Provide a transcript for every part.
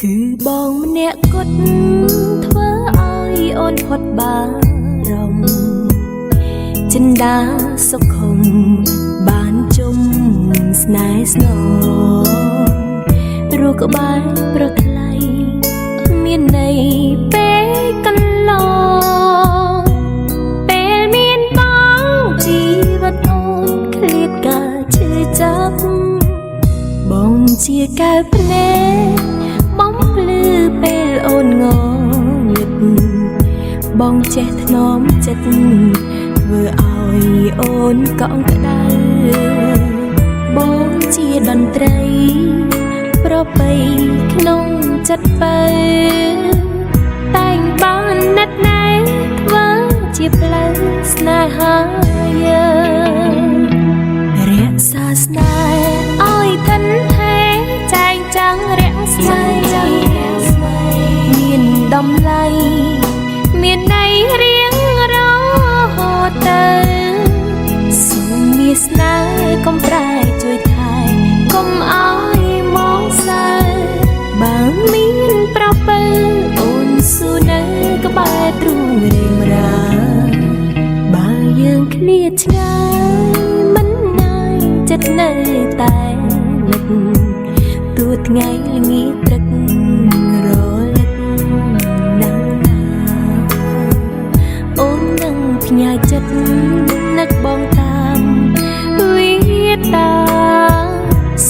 គឺបងម្នាក់គត់ធ្វើឲ្យអូនផុតបារម្ភចិន្តាសុខុមបានជុំស្នេហ៍ស្នងរូបក្បែរប្រថ្លៃមានន័យពេលកន្លងពេលមានបងជីវិតអូនឃ្លាតការឈឺចាប់បងជាកែវភ្នែកបំភ្លឺពេលអូនងងឹតបងចេះថ្នមចិត្តធ្វើឲ្យអូនកក់ក្ដៅបងជាតន្ត្រីប្រពៃក្នុងចិត្តបើតែងបានណាត់ណែធ្វើជាផ្លូវស្នេហាយើងរក្សាស្នេហ៍ឲ្យឋិនថេរចែងចាំងរាំងស្មីមានតម្លៃមានន័យរៀងរហូតទៅសូមមានស្នេហ៍កុំប្រែជួយថែកុំឲ្យមកសើបើមានប្រពើអូនស៊ូនៅក្បែរទ្រូងរៀមរាបើយើងឃ្លាតឆ្ងាយមិនណាយចិត្តនៅតែនឹកទូថ្ងៃល្ងាចព្រឹករលឹកណាស់ណាអូននឹងផ្ញើចិត្តនឹកបងតាមវិតា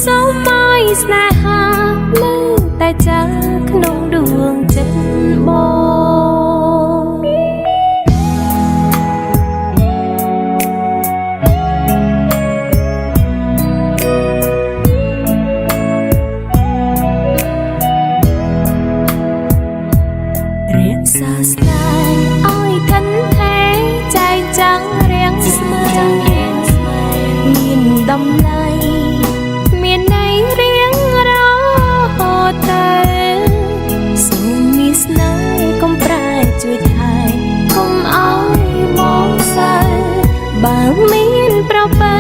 សូមឲ្យស្នេហានៅតែចាក្នុងដួងចិត្តបងរក្សាស្នេហ៍ឲ្យឋិនថេរចែងចាំងរាំងស្មើមានតម្លៃមានន័យរៀងរហូតទៅសូមមានស្នេហ៍កុំប្រែជួយថែកុំឲ្យមកសើបើមានប្រពើ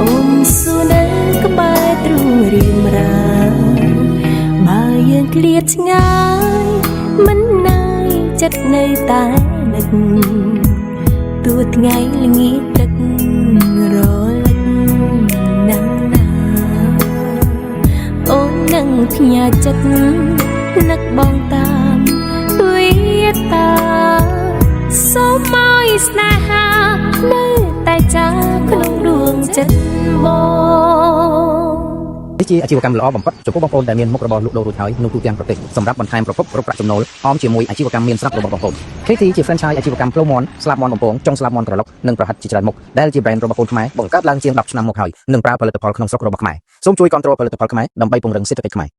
អូនស៊ូនៅក្បែរទ្រូងរៀមរាបើយើងឃ្លាតឆ្ងាយមិនណាយចិត្តនៅតែនឹកទូថ្ងៃល្ងាចព្រឹករលឹកណាស់ណាអូននឹងផ្ញើចិត្តនឹកបងតាមវិតាសូមឲ្យស្នេហានៅតែចាក្នុងដួងចិត្តបងនេះជាអាជីវកម្មល្អបំផុតចំពោះបងប្អូនដែលមានមុខរបរលក់ដូររួចហើយនៅទូទាំងប្រទេសសម្រាប់បន្ថែមប្រភពរកប្រាក់ចំណូលអមជាមួយអាជីវកម្មមានស្រាប់របស់បងប្អូន KT ជា franchise អាជីវកម្មផ្លូវមន់ស្លាប់មន់បំពងចុងស្លាប់មន់ក្រឡុកនិងប្រហិតជាច្រើនមុខដែលជា brand របស់កូនខ្មែរបង្កើតឡើងជាង10ឆ្នាំមកហើយនិងប្រើផលិតផលក្នុងស្រុករបស់ខ្មែរសូមជួយគាំទ្រផលិតផលខ្មែរដើម្បីពង្រឹងសេដ្ឋកិច្ចខ្មែរ